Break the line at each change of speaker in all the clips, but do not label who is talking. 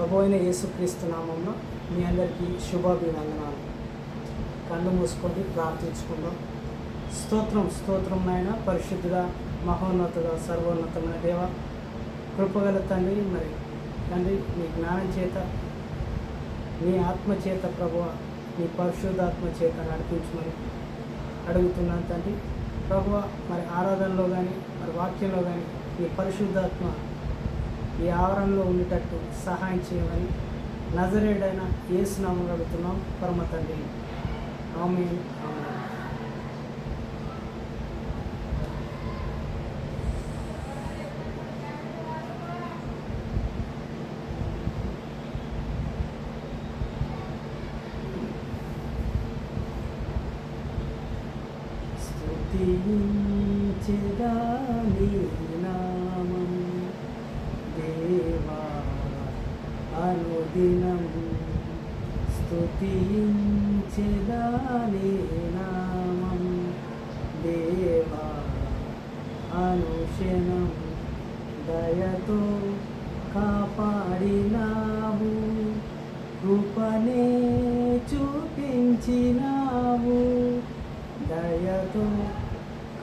ప్రభు అయిన యేసుక్రీస్తు నామంలో మీ అందరికీ శుభాభివందనాలు. కళ్ళు మూసుకొని ప్రార్థించుకుందాం. స్తోత్రం నాయన, పరిశుద్ధుడా, మహోన్నతుడా, సర్వోన్నతమైన దేవ, కృపగల తండ్రి, మరి తండ్రి నీ జ్ఞానం చేత, నీ ఆత్మ చేత ప్రభువ, నీ పరిశుద్ధాత్మ చేత నడిపించమని అడుగుతున్నాను తండ్రి. ప్రభువ, మరి ఆరాధనలో కానీ మరి వాక్యంలో కానీ నీ పరిశుద్ధాత్మ ఈ ఆవరణలో ఉండేటట్టు సహాయం చేయమని నజరేయుడైన యేసు నామములో అడుగుతున్నాం పరమ తండ్రి. ఆమేన్. స్తుతించెదా నీ నామం దేవా అనుదినం, స్తుతించెదా నీ నామం దేవా అనుక్షణం. దయతో కాపాడినావు, కృపనే చూపించినావు, దయతో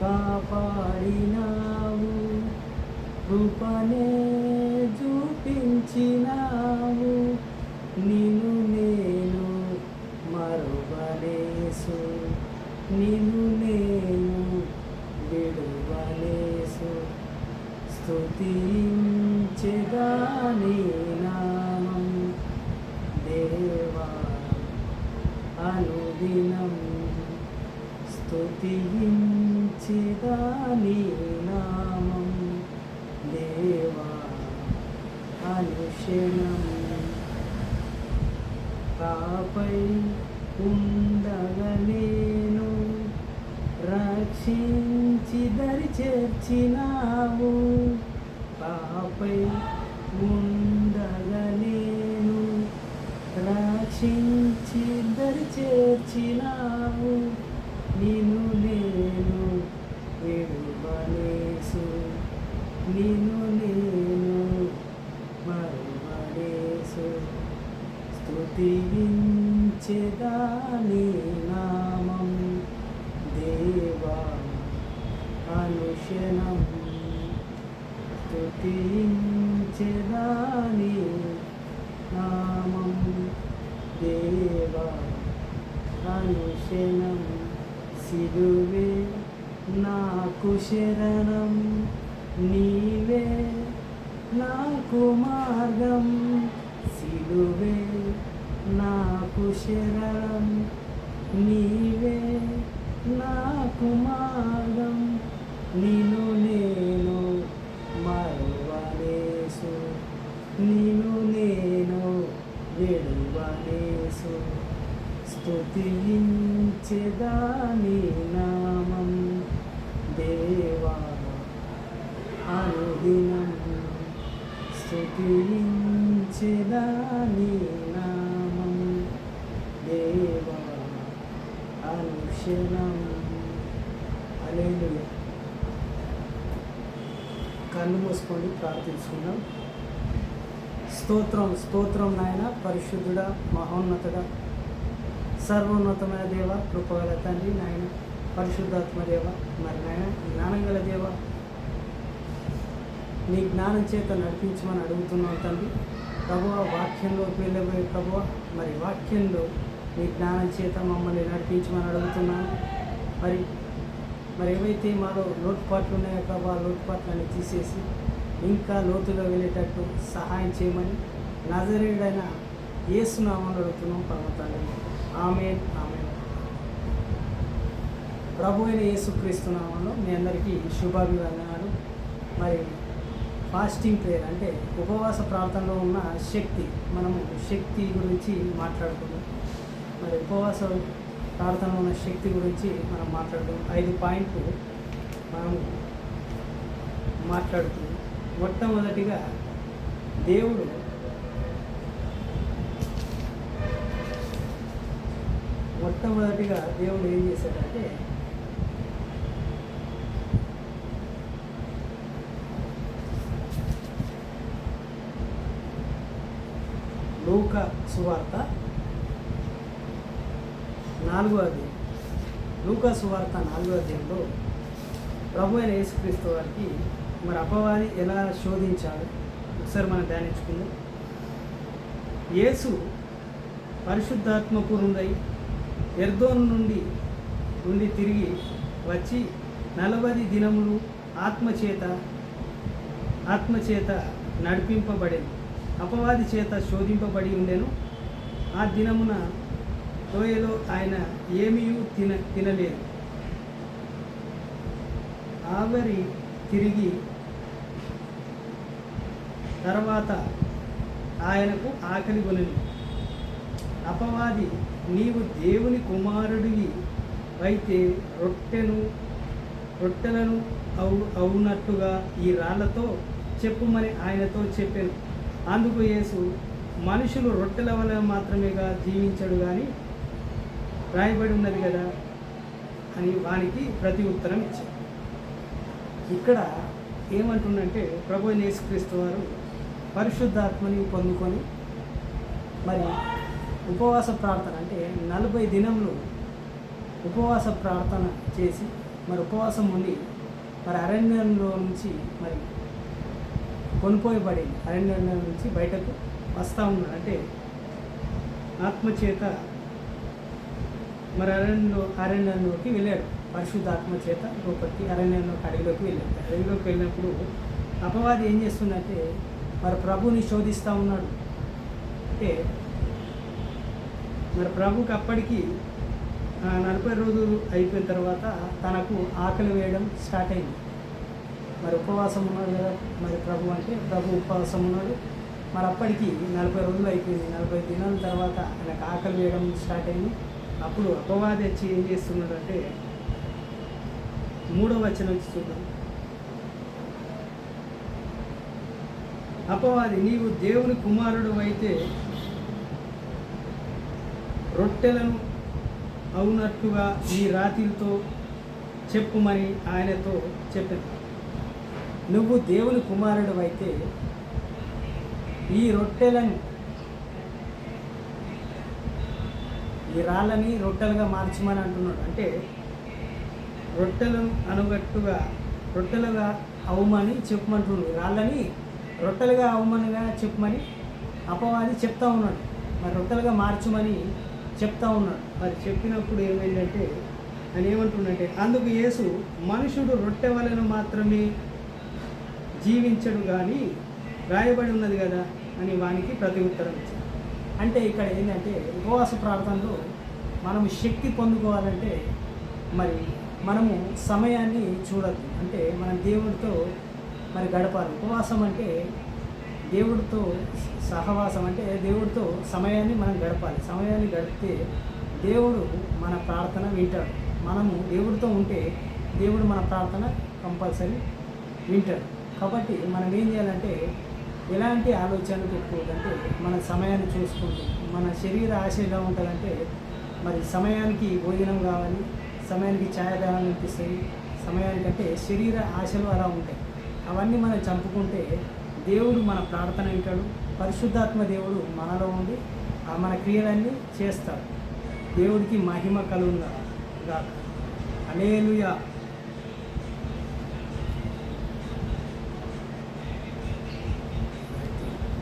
కాపాడినావు, కృపనే చూపించినావు. నిన్ను నేను మరువలేసు, నిన్ను నేను విడువలేసు. స్తుతించెదా నీ నామం దేవా అనుదినం, స్తుతించెదా నీ నామం దేవా అనుక్షణం. పాపై ఉండగా నేను రక్షించి దరి చేర్చినావు, పాపై ఉండగా నేను రక్షించి దరి చేర్చినావు. నిన్ను నేను విడువలేసు, నిన్ను నేను మరువలేసు. స్తుతించెదా నీ నామం దేవా అనుక్షణం, స్తుతించెదా నీ నామం దేవా అనుక్షణం. సిలువే నాకు శరణం, నీవే నాకు మార్గం, సిలువే నాకు శరణం, నీవే నాకు మార్గం. నిన్ను నేను మరువలేసు, నిన్ను నేను విడువలేసు. స్తుతించెదా నీ నామం దేవా అనుదినం, స్తుతించెదా నీ నామం దేవా అనుక్షణం. హల్లెలూయా. కళ్ళు మూసుకొని ప్రార్థించుకుందాం. స్తోత్రం నాయన, పరిశుద్ధుడా, మహోన్నతుడా, సర్వోన్నతమైన దేవ, కృపగల తండ్రి నాయన, పరిశుద్ధాత్మ దేవ, మరి నాయన జ్ఞానం గల దేవ, నీ జ్ఞానం చేత నడిపించమని అడుగుతున్నాం తండ్రి. ప్రభువ, వాక్యంలోకి వెళ్ళబోయే ప్రభువ, మరి వాక్యంలో నీ జ్ఞానం చేత మమ్మల్ని నడిపించమని అడుగుతున్నాను. మరి ఏవైతే మాలో లోటుపాట్లు ఉన్నాయో ప్రభావ, లోటుపాట్లన్నీ తీసేసి ఇంకా లోతుగా వెళ్ళేటట్టు సహాయం చేయమని నజరేయుడైన యేసు నామములో అడుగుతున్నాం పరమ తండ్రి. ఆమేన్. ఆమేన్. ప్రభు అయిన యేసుక్రీస్తు నామములో మీ అందరికీ శుభాభివందనాలు. మరి ఫాస్టింగ్ ప్రేయర్ అంటే ఉపవాస ప్రార్థనలో ఉన్న శక్తి, మనము శక్తి గురించి మాట్లాడుకుందాం. మరి ఉపవాస ప్రార్థనలో ఉన్న శక్తి గురించి మనం మాట్లాడుకుందాం. 5 పాయింట్లు మనం మాట్లాడుకుందాం. మొట్టమొదటిగా దేవుడు ఏం చేశాడంటే, లూకా సువార్త 4వ అధ్యాయం. లూకా సువార్త 4వ అధ్యాయంలో ప్రభు అయిన యేసుక్రీస్తు వారికి మరి అపవాది ఎలా శోధించాడు ఒకసారి మనం ధ్యానించుకుందాం. యేసు పరిశుద్ధాత్మ పూర్ణుడై ఎర్దోను నుండి తిరిగి వచ్చి 40 దినములు ఆత్మచేత నడిపింపబడేది, అపవాది చేత శోధింపబడి ఉండెను. ఆ దినమున లోయలో ఆయన ఏమీ తినలేదు. ఆవరి తిరిగి తర్వాత ఆయనకు ఆకలి కొనెను. అపవాది, నీవు దేవుని కుమారుడివి అయితే రొట్టెలను అవునట్టుగా ఈ రాళ్లతో చెప్పుమని ఆయనతో చెప్పాను. అందుకు యేసు, మనుషులు రొట్టెల వల్ల మాత్రమేగా జీవించడు కానీ రాయబడి ఉన్నది కదా అని వానికి ప్రతి ఉత్తరం ఇచ్చాడు. ఇక్కడ ఏమంటుందంటే ప్రభు యేసుక్రీస్తు వారు పరిశుద్ధాత్మని పొందుకొని మరి ఉపవాస ప్రార్థన అంటే 40 దినములు ఉపవాస ప్రార్థన చేసి మరి ఉపవాసం ఉండి మరి అరణ్యంలో నుంచి మరి కొనిపోయబడి అరణ్యం నుంచి బయటకు వస్తూ ఉన్నాడు. అంటే ఆత్మచేత మరి అరణ్యంలోకి వెళ్ళాడు. పరిశుద్ధాత్మ చేత లోపలికి అడవిలోకి వెళ్ళాడు. అడవిలోకి వెళ్ళినప్పుడు అపవాది ఏం చేస్తుందంటే మరి ప్రభుని శోధిస్తూ ఉన్నాడు. అంటే మరి ప్రభుకి అప్పటికి 40 రోజులు అయిపోయిన తర్వాత తనకు ఆకలి వేయడం స్టార్ట్ అయింది. మరి ఉపవాసం ఉన్నాడు కదా మరి ప్రభు అంటే ప్రభు ఉపవాసం ఉన్నాడు. మరి అప్పటికి 40 రోజులు అయిపోయింది. 40 దినాల తర్వాత ఆయనకు ఆకలి వేయడం స్టార్ట్ అయింది. అప్పుడు అపవాది వచ్చి ఏం చేస్తున్నాడు అంటే 3వ వచనం వచ్చి చూద్దాం. అపవాది, నీవు దేవుని కుమారుడు అయితే రొట్టెలను అవునట్టుగా ఈ రాతితో చెప్పుమని ఆయనతో చెప్పాను. నువ్వు దేవుని కుమారుడు అయితే ఈ రాళ్ళని రొట్టెలుగా మార్చమని అంటున్నాడు. అంటే రొట్టెలను రొట్టెలుగా అవ్వమని చెప్పమంటున్నాడు. రాళ్ళని రొట్టెలుగా అవ్వమనిగా చెప్పమని అపవాది చెప్తా ఉన్నాడు. మరి రొట్టెలుగా మార్చమని చెప్తా ఉన్నాడు. మరి చెప్పినప్పుడు ఏమైందంటే ఆయన ఏమంటుండంటే, అందుకు యేసు, మనుషుడు రొట్టె వలన మాత్రమే జీవించడు కానీ రాయబడి ఉన్నది కదా అని వానికి ప్రతి ఉత్తరం ఇచ్చాడు. అంటే ఇక్కడ ఏంటంటే ఉపవాస ప్రార్థనలో మనము శక్తి పొందుకోవాలంటే మరి మనము సమయాన్ని చూడద్దు. అంటే మనం దేవుడితో మరి గడపాలి. ఉపవాసం అంటే దేవుడితో సహవాసం, అంటే దేవుడితో సమయాన్ని మనం గడపాలి. సమయాన్ని గడిపితే దేవుడు మన ప్రార్థన వింటాడు. మనము దేవుడితో ఉంటే దేవుడు మన ప్రార్థన కంపల్సరీ వింటాడు. కాబట్టి మనం ఏం చేయాలంటే ఎలాంటి ఆలోచనలు పెట్టుకోవద్దంటే మన సమయాన్ని చూసుకుంటూ, మన శరీర ఆశ ఎలా ఉంటుందంటే మరి సమయానికి భోజనం కావాలి, సమయానికి ఛాయ కావాలనిపిస్తుంది, సమయానికంటే శరీర ఆశలు అలా ఉంటాయి. అవన్నీ మనం చంపుకుంటే దేవుడు మన ప్రార్థన వింటాడు. పరిశుద్ధాత్మ దేవుడు మనలో ఉండి మన క్రియలన్నీ చేస్తాడు. దేవుడికి మహిమ కలుగుగా. హల్లెలూయా.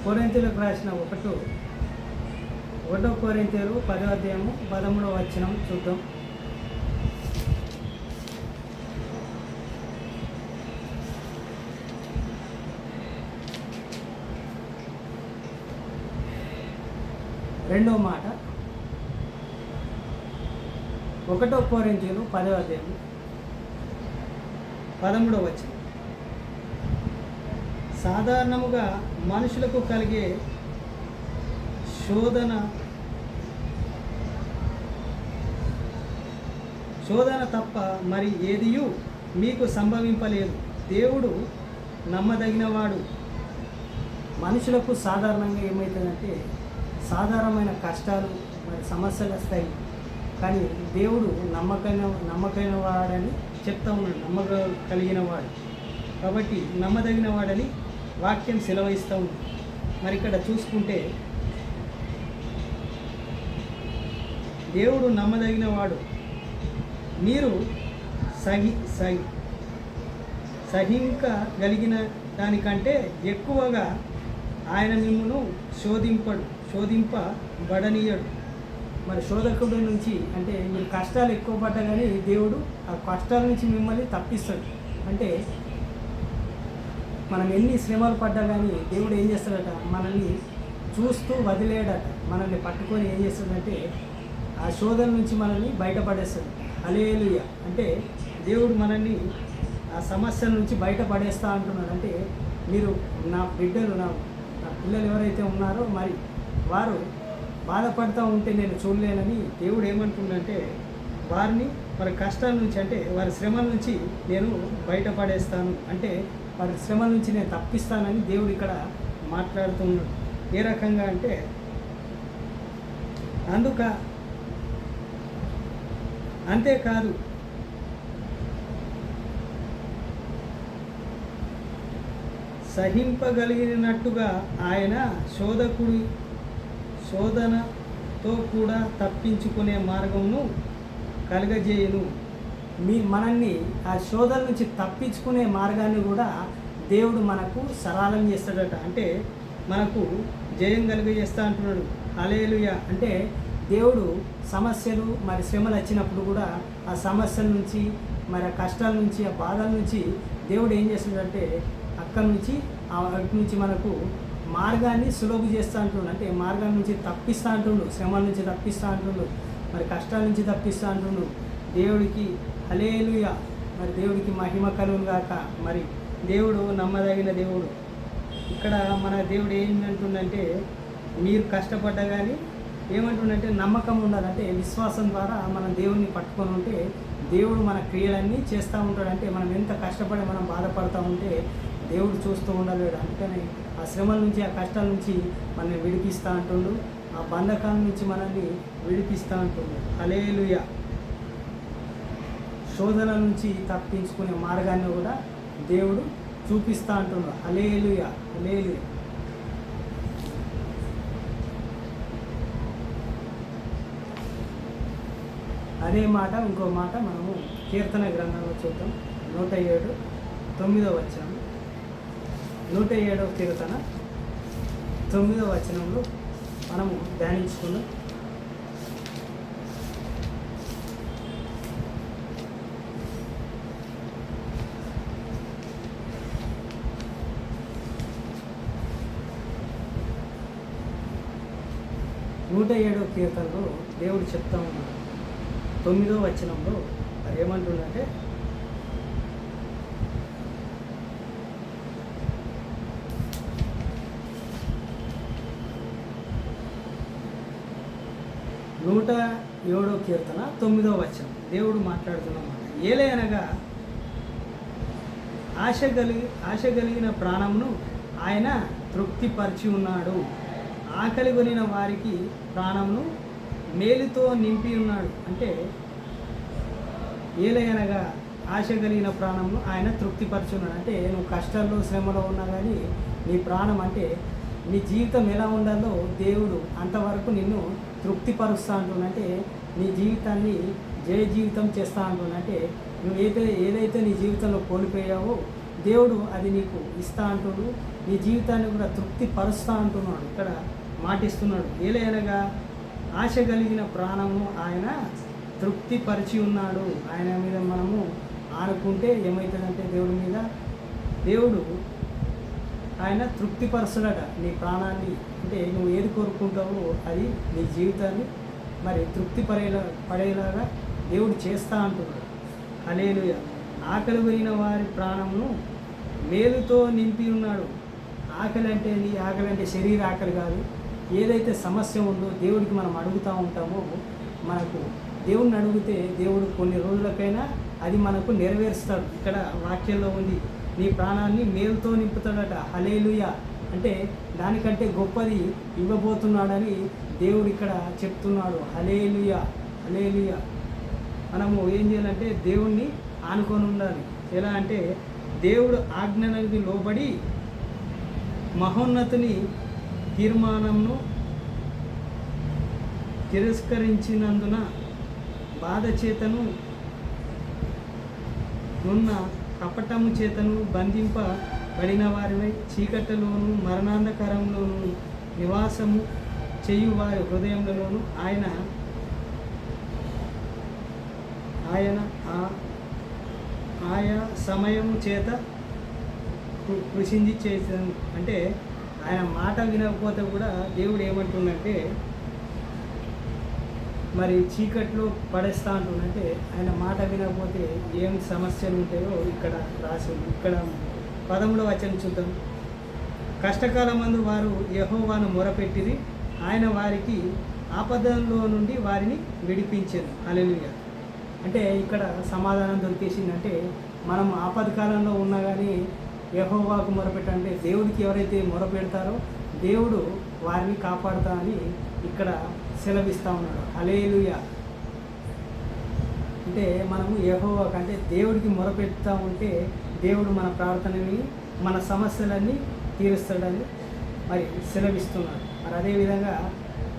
కొరింథీయులకు రాసిన 1 కొరింథీయులు 10వ అధ్యాయము 13వ వచనం చూద్దాం. రెండవ మాట 1 కొరింథీయులు 10వ అధ్యాయం 13వ వచనం. సాధారణముగా మనుషులకు కలిగే శోధన తప్ప మరి ఏదియూ మీకు సంభవింపలేదు. దేవుడు నమ్మదగినవాడు. మనుషులకు సాధారణంగా ఏమవుతుందంటే సాధారణమైన కష్టాలు మరి సమస్యలు వస్తాయి. కానీ దేవుడు నమ్మకమైన వాడని చెప్తా ఉన్నాడు. నమ్మకం కలిగిన వాడు కాబట్టి నమ్మదగిన వాడని వాక్యం సెలవిస్తూ ఉంది. మరి ఇక్కడ చూసుకుంటే
దేవుడు నమ్మదగిన వాడు. మీరు సహించగలిగిన దానికంటే ఎక్కువగా ఆయన మిమ్మును శోధింపబడనీయడు.
మరి శోధకుడి నుంచి అంటే మీరు కష్టాలు ఎక్కువ పడ్డా కానీ దేవుడు ఆ కష్టాల నుంచి మిమ్మల్ని తప్పిస్తాడు. అంటే మనం ఎన్ని శ్రమలు పడ్డా కానీ దేవుడు ఏం చేస్తాడట, మనల్ని చూస్తూ వదిలేడట. మనల్ని పట్టుకొని ఏం చేస్తాడంటే ఆ శోధన నుంచి మనల్ని బయటపడేస్తాడు. హల్లెలూయా. అంటే దేవుడు మనల్ని ఆ సమస్యల నుంచి బయటపడేస్తా అంటున్నాడు. అంటే మీరు నా బిడ్డలు నా పిల్లలు ఎవరైతే ఉన్నారో మరి వారు బాధపడుతూ ఉంటే నేను చూడలేనని దేవుడు ఏమంటుండంటే వారిని వారి కష్టాల నుంచి అంటే వారి శ్రమల నుంచి నేను బయటపడేస్తాను, అంటే వారి శ్రమల నుంచి నేను తప్పిస్తానని దేవుడు ఇక్కడ మాట్లాడుతున్నాడు. ఏ రకంగా అంటే అంతేకాదు సహింపగలిగినట్టుగా ఆయన శోధనతో కూడా తప్పించుకునే మార్గమును కలుగజేయును. మనల్ని ఆ శోధన నుంచి తప్పించుకునే మార్గాన్ని కూడా దేవుడు మనకు సరళం చేస్తాడట. అంటే మనకు జయం కలుగజేస్తా అంటున్నాడు. హల్లెలూయా. అంటే దేవుడు సమస్యలు మరి శ్రమలు వచ్చినప్పుడు కూడా ఆ సమస్యల నుంచి మరి ఆ కష్టాల నుంచి ఆ బాధల నుంచి దేవుడు ఏం చేస్తాడంటే అక్కడి నుంచి మనకు మార్గాన్ని సులభం చేస్తూ అంటుండు. అంటే మార్గం నుంచి తప్పిస్తూ అంటుండు, శ్రమల నుంచి తప్పిస్తూ అంటుండు, మరి కష్టాల నుంచి తప్పిస్తూ అంటుండు. దేవుడికి హల్లెలూయా. మరి దేవుడికి మహిమ కలుగును గాక. మరి దేవుడు నమ్మదగిన దేవుడు. ఇక్కడ మన దేవుడు ఏంటంటుండంటే మీరు కష్టపడ్డా కానీ ఏమంటుండంటే నమ్మకం ఉండాలంటే విశ్వాసం ద్వారా మనం దేవుడిని పట్టుకొని ఉంటే దేవుడు మన క్రియలన్నీ చేస్తూ ఉంటాడు. అంటే మనం ఎంత కష్టపడి మనం బాధపడుతూ ఉంటే దేవుడు చూస్తూ ఉండలేడు. అందుకని ఆ శ్రమల నుంచి ఆ కష్టాల నుంచి మనల్ని విడిపిస్తూ అంటుండు, ఆ బంధకాల నుంచి మనల్ని విడిపిస్తూ అంటుండు. హల్లెలూయా. శోధన నుంచి తప్పించుకునే మార్గాన్ని కూడా దేవుడు చూపిస్తూ అంటుండు. హల్లెలూయా. హల్లెలూయా. అదే మాట ఇంకో మాట మనము కీర్తన గ్రంథంలో చూద్దాం. 107 9వ వచనం. 107వ కీర్తన 9వ వచనంలో మనము ధ్యానించుకుందాం. నూట 7వ కీర్తనలో దేవుడు చెప్తా ఉన్నాడు. 9వ వచనంలో మరి ఏమంటుందంటే నూట 7వ కీర్తన 9వ వచనం దేవుడు మాట్లాడుతున్నమాట. ఏలయనగా ఆశ కలిగిన ప్రాణమును ఆయన తృప్తిపరిచి ఉన్నాడు. ఆకలి కొనిన వారికి ప్రాణమును మేలుతో నింపి ఉన్నాడు. అంటే ఏలయనగా ఆశ కలిగిన ప్రాణమును ఆయన తృప్తిపరిచి ఉన్నాడు. అంటే నువ్వు కష్టాల్లో శ్రమలో ఉన్నా కానీ నీ ప్రాణం అంటే నీ జీవితం ఎలా ఉండాలో దేవుడు అంతవరకు నిన్ను తృప్తిపరుస్తూ అంటున్నా. అంటే నీ జీవితాన్ని జయ జీవితం చేస్తూ అంటున్నా. అంటే నువ్వు ఏదైతే నీ జీవితంలో కోల్పోయావో దేవుడు అది నీకు ఇస్తా అంటున్నాడు. నీ జీవితాన్ని కూడా తృప్తిపరుస్తూ అంటున్నాడు. ఇక్కడ మాటిస్తున్నాడు. ఏలయనగా ఆశ కలిగిన ప్రాణము ఆయన తృప్తిపరిచి ఉన్నాడు. ఆయన మీద మనము ఆనుకుంటే ఏమవుతుందంటే దేవుడి మీద దేవుడు ఆయన తృప్తిపరచుడట నీ ప్రాణాన్ని. అంటే నువ్వు ఏది కోరుకుంటావో అది నీ జీవితాన్ని మరి పడేలాగా దేవుడు చేస్తా అంటున్నాడు. హల్లెలూయా. ఆకలి పోయిన వారి ప్రాణమును మేలుతో నింపి ఉన్నాడు. ఆకలి అంటే శరీర ఆకలి కాదు. ఏదైతే సమస్య ఉందో దేవుడికి మనం అడుగుతూ ఉంటామో మనకు దేవుడిని అడిగితే దేవుడు కొన్ని రోజులకైనా అది మనకు నెరవేరుస్తాడు. ఇక్కడ వాక్యంలో ఉంది, నీ ప్రాణాన్ని మేలుతో నింపుతాడట. హల్లెలూయా. అంటే దానికంటే గొప్పది ఇవ్వబోతున్నాడని దేవుడు ఇక్కడ చెప్తున్నాడు. హల్లెలూయా. హల్లెలూయా. మనము ఏం చేయాలంటే దేవుణ్ణి ఆనుకొని ఉండాలి. ఎలా అంటే దేవుడు ఆజ్ఞలకు లోబడి
తిరస్కరించినందున బాధ చేతను ఉన్న కపటము చేతను బంధింపబడిన వారిపై చీకటిలోను మరణాంధకరంలోను నివాసము చేయు వారి హృదయంలోను ఆయన ఆయా సమయము చేత కృషించి చేసాను. అంటే ఆయన మాట వినకపోతే కూడా దేవుడు ఏమంటుందంటే మరి చీకట్లో పడేస్తా అంటుందంటే ఆయన మాట వినకపోతే ఏం సమస్యలు ఉంటాయో ఇక్కడ రాసి ఉంది. ఇక్కడ 10వ వచనం చూద్దాం. కష్టకాలమందు వారు యెహోవాను మొరపెట్టిరి, ఆయన వారికి ఆపదల్లో నుండి వారిని విడిపించారు. హల్లెలూయా. అంటే ఇక్కడ సమాధానం దొరికేసిందంటే మనం ఆపదకాలంలో ఉన్నా కానీ యెహోవాకు మొరపెట్టంటే దేవుడికి ఎవరైతే మొరపెడతారో దేవుడు వారిని కాపాడుతా అని ఇక్కడ సెలవిస్తూ ఉన్నాడు. హల్లెలూయా. అంటే మనము యెహోవాకు అంటే దేవుడికి మొరపెడతా ఉంటే దేవుడు మన ప్రార్థనని మన సమస్యలన్నీ తీరుస్తాడని మరి సెలవిస్తున్నాడు. మరి అదేవిధంగా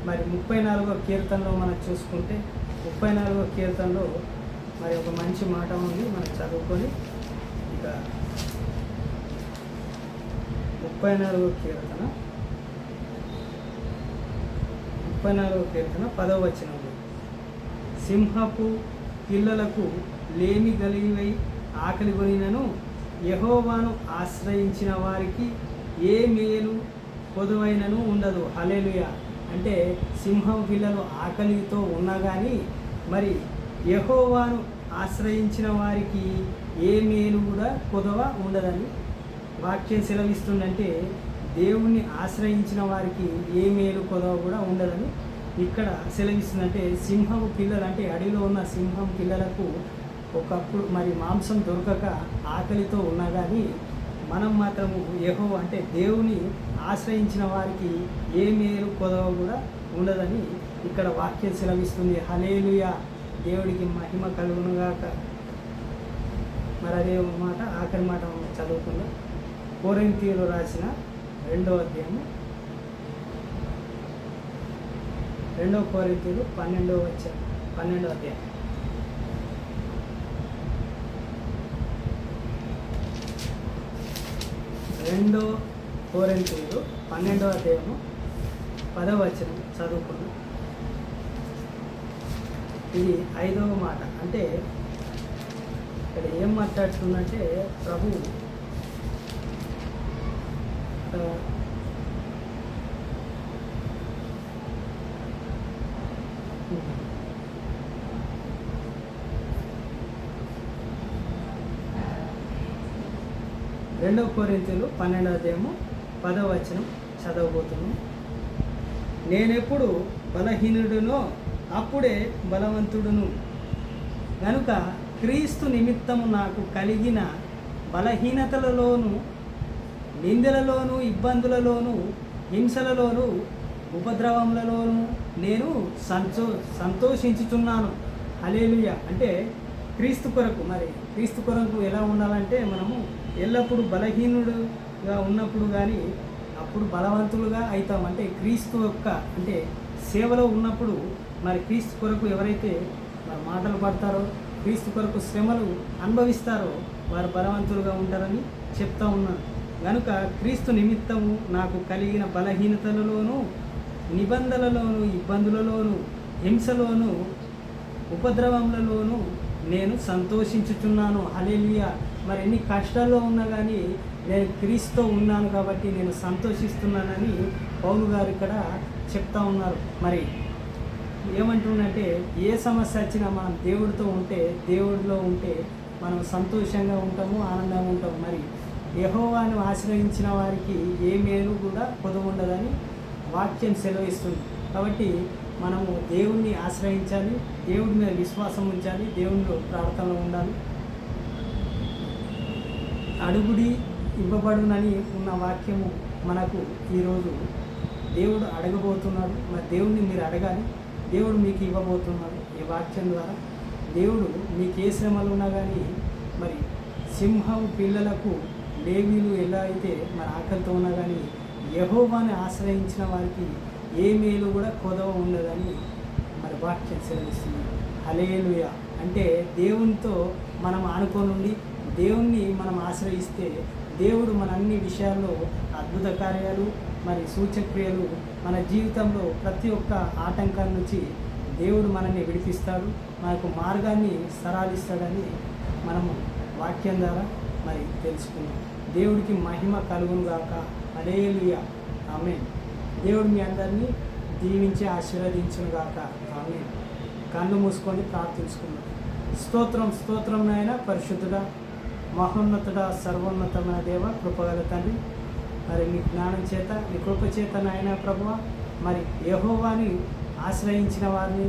మరి 34వ కీర్తనలో మనం చూసుకుంటే 34వ కీర్తనలో మరి ఒక మంచి మాట ఉంది, మనం చదువుకొని ఇక 34వ కీర్తన 10వ వచనంలో సింహపు పిల్లలకు లేమి గలివై ఆకలి కొనినను యెహోవాను ఆశ్రయించిన వారికి ఏ మేలు పొదువైనను ఉండదు. హల్లెలూయా. అంటే సింహం పిల్లలు ఆకలితో ఉన్నా కానీ మరి యెహోవాను ఆశ్రయించిన వారికి ఏ మేలు కూడా కొదవ ఉండదని వాక్యం సెలవిస్తుందంటే దేవుణ్ణి ఆశ్రయించిన వారికి ఏ మేలు కొదవ కూడా ఉండదని ఇక్కడ సెలవిస్తుందంటే సింహం పిల్లలు అంటే అడవిలో ఉన్న సింహం పిల్లలకు ఒకప్పుడు మరి మాంసం దొరకక ఆకలితో ఉన్నా కానీ మనం మాత్రము యెహోవా అంటే దేవుని ఆశ్రయించిన వారికి ఏ మేలు కొదవ కూడా ఉండదని ఇక్కడ వాక్యం సెలవిస్తుంది. హల్లెలూయా. దేవుడికి మహిమ కలుగునుగాక. మరి అదే మాట ఆఖరి మాట చదువుకుందాం. కొరింథీయులు రాసిన 2వ అధ్యాయము 2 కొరింథీయులు 12వ అధ్యాయం 2 కొరింథీయులు 12వ అధ్యాయము 10వ వచనం చదువుకున్నాం. ఇది 5వ మాట. అంటే ఇక్కడ ఏం మాట్లాడుతుందంటే ప్రభు రెండవ కొరింథీయులు 12వ అధ్యాయము 10వ వచనం చదవబోతున్నాం. నేనెప్పుడు బలహీనుడునో అప్పుడే బలవంతుడును గనుక క్రీస్తు నిమిత్తము నాకు కలిగిన బలహీనతలలోను నిందలలోను ఇబ్బందులలోను హింసలలోను ఉపద్రవములలోను నేను సంతోషించుచున్నాను. హల్లెలూయా. అంటే క్రీస్తు కొరకు మరి క్రీస్తు కొరకు ఎలా ఉండాలంటే మనము ఎల్లప్పుడూ బలహీనుడుగా ఉన్నప్పుడు కానీ అప్పుడు బలవంతులుగా అవుతాం. అంటే క్రీస్తు యొక్క అంటే సేవలో ఉన్నప్పుడు మరి క్రీస్తు కొరకు ఎవరైతే మరి మాటలు పడతారో క్రీస్తు కొరకు శ్రమలు అనుభవిస్తారో వారు బలవంతులుగా ఉంటారని చెప్తా ఉన్నాను. కనుక క్రీస్తు నిమిత్తము నాకు కలిగిన బలహీనతలలోను నిబంధనలలోను ఇబ్బందులలోను హింసలోను ఉపద్రవములలోను నేను సంతోషించుచున్నాను. హల్లెలూయా. మరి ఎన్ని కష్టాల్లో ఉన్నా కానీ నేను క్రీస్తుతో ఉన్నాను కాబట్టి నేను సంతోషిస్తున్నానని పౌలు గారు ఇక్కడ చెప్తా ఉన్నారు. మరి ఏమంటుందంటే ఏ సమస్య వచ్చినా మనం దేవుడితో ఉంటే దేవుడిలో ఉంటే మనం సంతోషంగా ఉంటాము, ఆనందంగా ఉంటాము. మరి యెహోవాను ఆశ్రయించిన వారికి ఏ మేలు కూడా పొందఉండదని వాక్యం సెలవిస్తుంది. కాబట్టి మనము దేవుణ్ణి ఆశ్రయించాలి, దేవుడి మీద విశ్వాసం ఉంచాలి, దేవునిలో ప్రార్థనలో ఉండాలి. అడుగుడి ఇవ్వబడునని ఉన్న వాక్యము మనకు ఈరోజు దేవుడు అడగబోతున్నాడు. మరి దేవుడిని మీరు అడగాలి, దేవుడు మీకు ఇవ్వబోతున్నాడు. ఈ వాక్యం ద్వారా దేవుడు మీకు ఏ శ్రమలు ఉన్నా కానీ మరి సింహం పిల్లలకు లేవీలు ఎలా అయితే మరి ఆకలితో ఉన్నా కానీ యెహోవాని ఆశ్రయించిన వారికి ఏ మేలు కూడా కొదవ ఉండదని మరి వాక్యం సెలవిస్తుంది. హల్లెలూయా. అంటే దేవునితో మనం ఆనుకొని ఉండి దేవుణ్ణి మనం ఆశ్రయిస్తే దేవుడు మన అన్ని విషయాల్లో అద్భుత కార్యాలు మరి సూచక్రియలు మన జీవితంలో ప్రతి ఒక్క ఆటంకాల నుంచి దేవుడు మనల్ని విడిపిస్తాడు, మనకు మార్గాన్ని సరళిస్తాడని మనము వాక్యం ద్వారా మరి తెలుసుకున్నాం. దేవుడికి మహిమ కలుగును గాక. హల్లెలూయా. ఆమేన్. దేవుడు మీ అందరినీ దీవించి ఆశీర్వదించును గాక. ఆమేన్. కళ్ళు మూసుకొని ప్రార్థించుకున్నాం. స్తోత్రం స్తోత్రం నాయన, పరిశుద్ధుడా, మహోన్నతుడా, సర్వోన్నతమైన దేవ, కృపగల తండ్రి, మరి నీ జ్ఞానం చేత నీ కృప చేత నాయన ప్రభువ మరి యెహోవాని ఆశ్రయించిన వారిని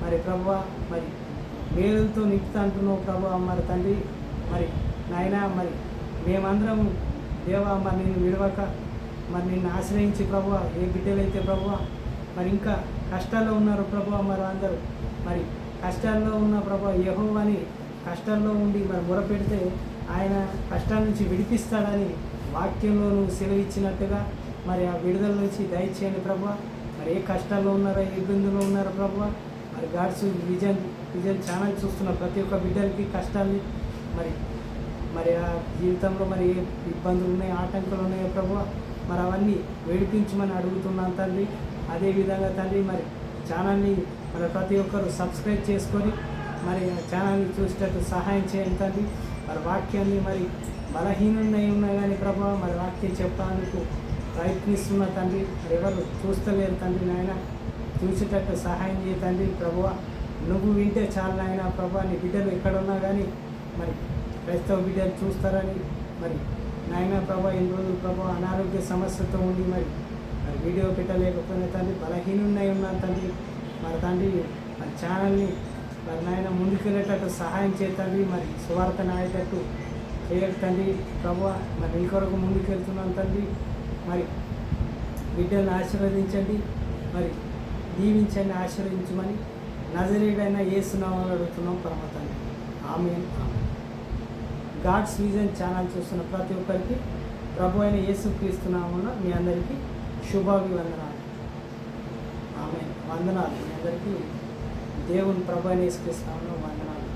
మరి ప్రభువ మరి మేలులతో నింపుతా అంటున్నావు ప్రభువ. మరి తండ్రి మరి నాయన మరి మేమందరం దేవా మరి నిన్ను విడవక మరి నిన్ను ఆశ్రయించి ప్రభువ ఏ బిడ్డలైతే ప్రభువ మరి ఇంకా కష్టాల్లో ఉన్నారు ప్రభువ, మరి అందరూ మరి కష్టాల్లో ఉన్న ప్రభువ యెహోవాని కష్టాల్లో ఉండి మరి మొరపెడితే ఆయన కష్టాల నుంచి విడిపిస్తాడని వాక్యంలో నువ్వు సెలవిచ్చినట్టుగా మరి ఆ విడుదల నుంచి దయచేయండి ప్రభువ. మరి ఏ కష్టాల్లో ఉన్నారో ఏ ఇబ్బందుల్లో ఉన్నారో ప్రభువ మరి గాడ్స్ విజన్ ఛానల్ చూస్తున్న ప్రతి ఒక్క బిడ్డలకి కష్టాన్ని మరి మరి ఆ జీవితంలో మరి ఏ ఇబ్బందులు ఉన్నాయి, ఆటంకాలు ఉన్నాయో ప్రభువ మరి అవన్నీ వేడిపించమని అడుగుతున్నాను తండ్రి. అదేవిధంగా తండ్రి మరి ఛానల్ని మరి ప్రతి ఒక్కరు సబ్స్క్రైబ్ చేసుకొని మరి ఆ ఛానల్ని చూసేటట్టు సహాయం చేయండి తండ్రి. మరి వాక్యాన్ని మరి బలహీనమై ఉన్నా కానీ ప్రభావ మరి వాక్యం చెప్పడానికి ప్రయత్నిస్తున్న తండ్రి, మరి ఎవరు చూస్తలేరు తండ్రి. నాయన చూసేటట్టు సహాయం చేయ తండ్రి. ప్రభువ నువ్వు వింటే చాలు నాయన. ప్రభా నీ బిడ్డలు ఎక్కడున్నా కానీ మరి క్రైస్తవ బిడ్డలు చూస్తారని మరి నాయన ప్రభా ఎన్ని రోజులు ప్రభా అనారోగ్య సమస్యతో ఉండి మరి వీడియో పెట్టలేకపోయినా తండ్రి, బలహీనున్నై ఉన్నాను తండ్రి. మరి తండ్రి మరి ఛానల్ని మరి నాయన ముందుకెళ్ళేటట్టు సహాయం చేయండి. మరి సువార్త నాయేటట్టు చేయాలి తండ్రి. ప్రభువ మరి నీ కొరకు ముందుకెళ్తున్నాను తండ్రి. మరి బిడ్డలను ఆశీర్వదించండి, మరి దీవించండి, ఆశీర్వదించమని నజరేయుడైన యేసు నామములో అడుగుతున్నాం పరమ తండ్రి. ఆమేన్. గాడ్స్ విజన్ ఛానల్ చూస్తున్న ప్రతి ఒక్కరికి ప్రభు అయిన యేసుక్రీస్తు నామములో మీ అందరికీ శుభాభివందనాలు. ఆమేన్. వందనాలు మీ అందరికీ. దేవుని ప్రభు అయిన యేసుక్రీస్తు నామములో వందనాలు.